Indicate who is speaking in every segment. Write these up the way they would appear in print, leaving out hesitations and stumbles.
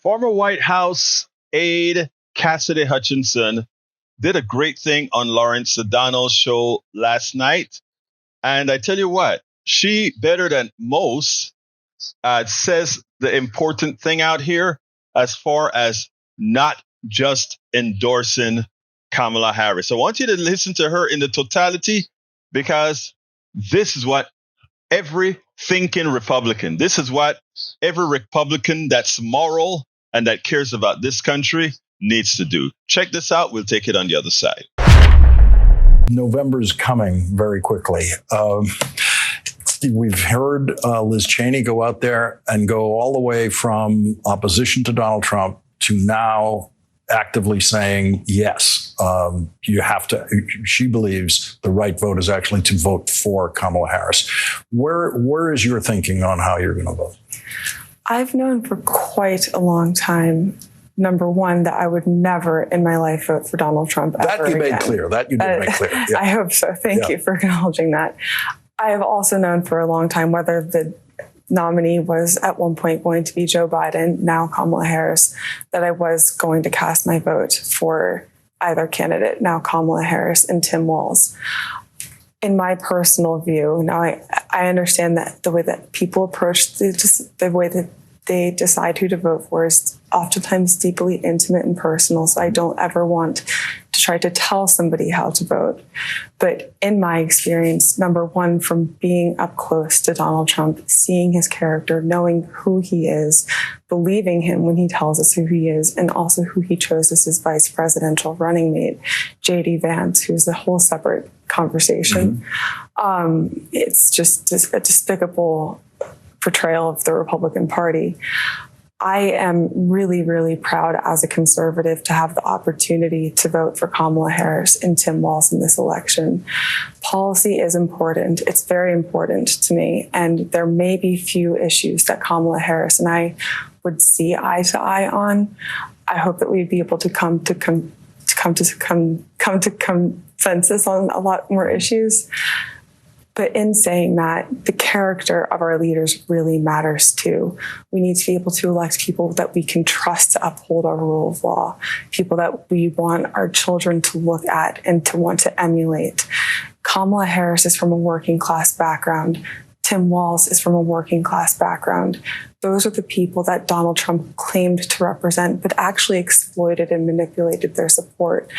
Speaker 1: Former White House aide Cassidy Hutchinson did a great thing on Lawrence Sedano's show last night. And I tell you what, she, better than most, says the important thing out here as far as not just endorsing Kamala Harris. I want you to listen to her in the totality because this is what every thinking Republican, this is what every Republican that's moral and that cares about this country needs to do. Check this out. We'll take it on the other side.
Speaker 2: November's coming very quickly. We've heard Liz Cheney go out there and go all the way from opposition to Donald Trump to now actively saying, yes, you have to. She believes the right vote is actually to vote for Kamala Harris. Where is your thinking on how you're going to vote?
Speaker 3: I've known for quite a long time, number one, that I would never in my life vote for Donald Trump ever
Speaker 2: That you made
Speaker 3: again.
Speaker 2: clear. That you did make clear. Yeah.
Speaker 3: I hope so. Thank you for acknowledging that. I have also known for a long time, whether the nominee was at one point going to be Joe Biden, now Kamala Harris, that I was going to cast my vote for either candidate, now Kamala Harris and Tim Walz. In my personal view, now I understand that the way that people approach the way that they decide who to vote for is oftentimes deeply intimate and personal. So I don't ever want to try to tell somebody how to vote. But in my experience, number one, from being up close to Donald Trump, seeing his character, knowing who he is, believing him when he tells us who he is, and also who he chose as his vice presidential running mate, JD Vance, who's a whole separate conversation. Mm-hmm. It's just a despicable portrayal of the Republican Party. I am really, really proud as a conservative to have the opportunity to vote for Kamala Harris and Tim Walz in this election. Policy is important. It's very important to me. And there may be few issues that Kamala Harris and I would see eye to eye on. I hope that we'd be able to come to consensus on a lot more issues. But in saying that, the character of our leaders really matters too. We need to be able to elect people that we can trust to uphold our rule of law, people that we want our children to look at and to want to emulate. Kamala Harris is from a working class background. Tim Walz is from a working class background. Those are the people that Donald Trump claimed to represent, but actually exploited and manipulated their support.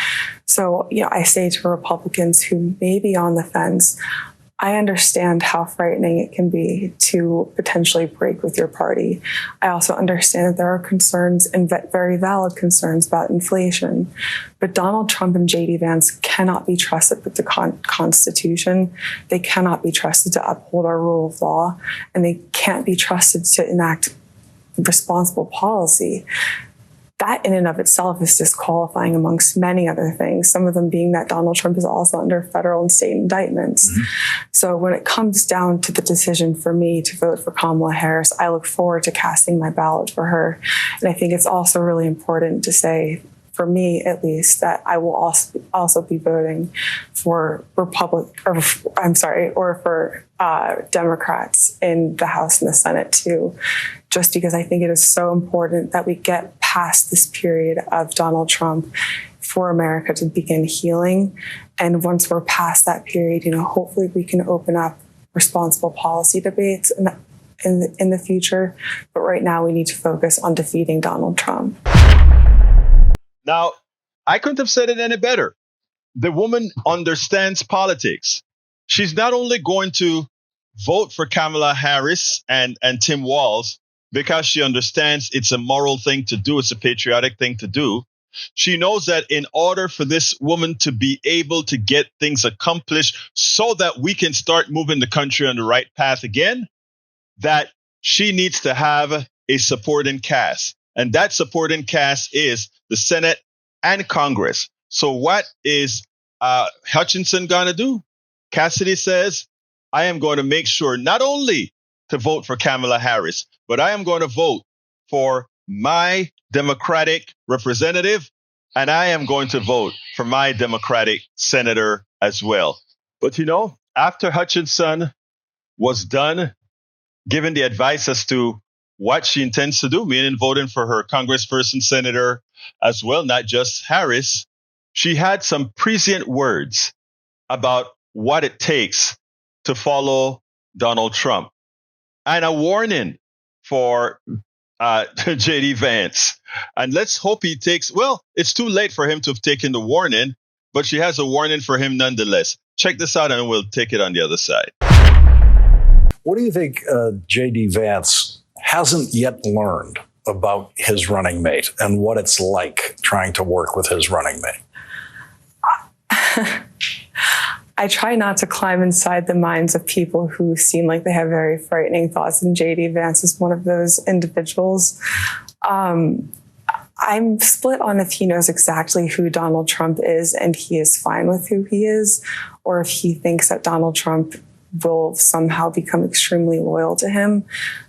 Speaker 3: So, I say to Republicans who may be on the fence, I understand how frightening it can be to potentially break with your party. I also understand that there are concerns and very valid concerns about inflation. But Donald Trump and JD Vance cannot be trusted with the Constitution. They cannot be trusted to uphold our rule of law, and they can't be trusted to enact responsible policy. That in and of itself is disqualifying amongst many other things, some of them being that Donald Trump is also under federal and state indictments. Mm-hmm. So when it comes down to the decision for me to vote for Kamala Harris, I look forward to casting my ballot for her. And I think it's also really important to say, for me at least, that I will also be voting for Democrats in the House and the Senate too, just because I think it is so important that we get past this period of Donald Trump for America to begin healing. And once we're past that period, hopefully we can open up responsible policy debates in the future. But right now we need to focus on defeating Donald Trump.
Speaker 1: Now, I couldn't have said it any better. The woman understands politics. She's not only going to vote for Kamala Harris and Tim Walz because she understands it's a moral thing to do, it's a patriotic thing to do. She knows that in order for this woman to be able to get things accomplished so that we can start moving the country on the right path again, that she needs to have a supporting cast. And that supporting cast is the Senate and Congress. So what is Hutchinson going to do? Cassidy says, I am going to make sure not only to vote for Kamala Harris, but I am going to vote for my Democratic representative, and I am going to vote for my Democratic senator as well. But after Hutchinson was done giving the advice as to what she intends to do, meaning voting for her congressperson, senator as well, not just Harris. She had some prescient words about what it takes to follow Donald Trump and a warning for JD Vance. And let's hope he takes, well, it's too late for him to have taken the warning, but she has a warning for him nonetheless. Check this out and we'll take it on the other side.
Speaker 2: What do you think JD Vance hasn't yet learned about his running mate and what it's like trying to work with his running mate?
Speaker 3: I try not to climb inside the minds of people who seem like they have very frightening thoughts, and JD Vance is one of those individuals. I'm split on if he knows exactly who Donald Trump is and he is fine with who he is, or if he thinks that Donald Trump will somehow become extremely loyal to him.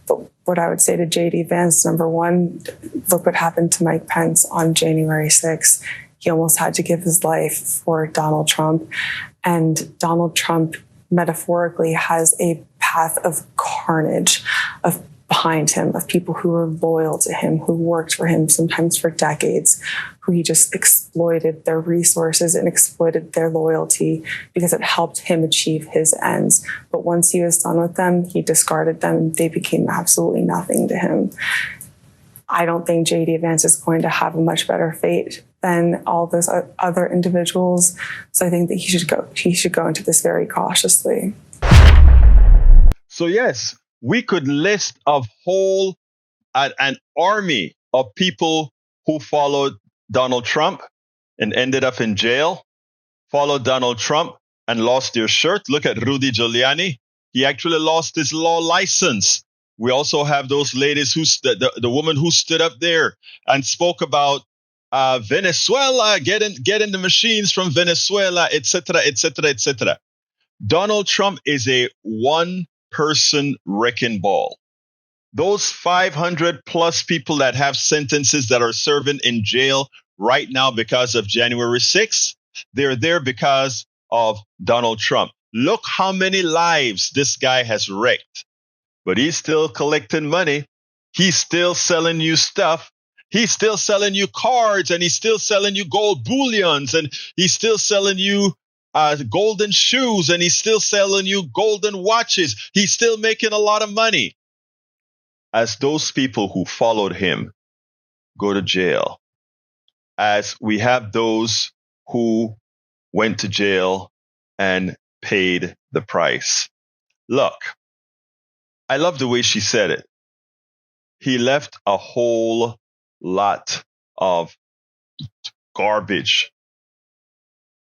Speaker 3: But what I would say to JD Vance, number one, look what happened to Mike Pence on January 6th. He almost had to give his life for Donald Trump. And Donald Trump metaphorically has a path of carnage behind him, of people who are loyal to him, who worked for him sometimes for decades, who he just exploited their resources and exploited their loyalty because it helped him achieve his ends. But once he was done with them, he discarded them and they became absolutely nothing to him. I don't think JD Vance is going to have a much better fate than all those other individuals. So I think that he should go into this very cautiously.
Speaker 1: So yes, we could list an army of people who followed Donald Trump and ended up in jail, followed Donald Trump and lost their shirt. Look at Rudy Giuliani. He actually lost his law license. We also have those ladies the woman who stood up there and spoke about Venezuela, getting the machines from Venezuela, etc., etc., etc. Donald Trump is a one-person wrecking ball. Those 500 plus people that have sentences that are serving in jail right now because of January 6th, they're there because of Donald Trump. Look how many lives this guy has wrecked. But he's still collecting money. He's still selling you stuff. He's still selling you cards, and he's still selling you gold bullions, and he's still selling you golden shoes, and he's still selling you golden watches. He's still making a lot of money. As those people who followed him go to jail, as we have those who went to jail and paid the price. Look, I love the way she said it. He left a whole lot of garbage.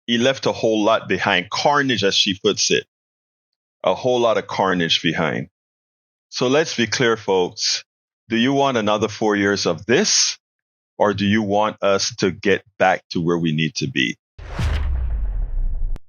Speaker 1: He left a whole lot behind. Carnage, as she puts it. A whole lot of carnage behind. So let's be clear, folks. Do you want another 4 years of this? Or do you want us to get back to where we need to be?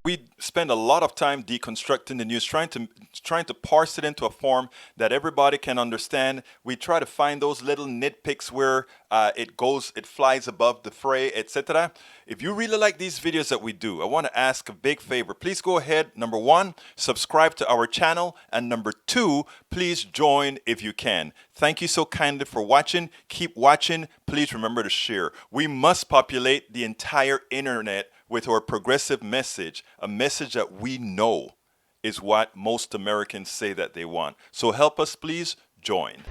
Speaker 4: We spend a lot of time deconstructing the news, trying to parse it into a form that everybody can understand. We try to find those little nitpicks where it flies above the fray, etc. If you really like these videos that we do, I want to ask a big favor. Please go ahead. Number one, subscribe to our channel. And number two, please join if you can. Thank you so kindly for watching. Keep watching. Please remember to share. We must populate the entire internet with our progressive message, a message that we know is what most Americans say that they want. So help us, please join.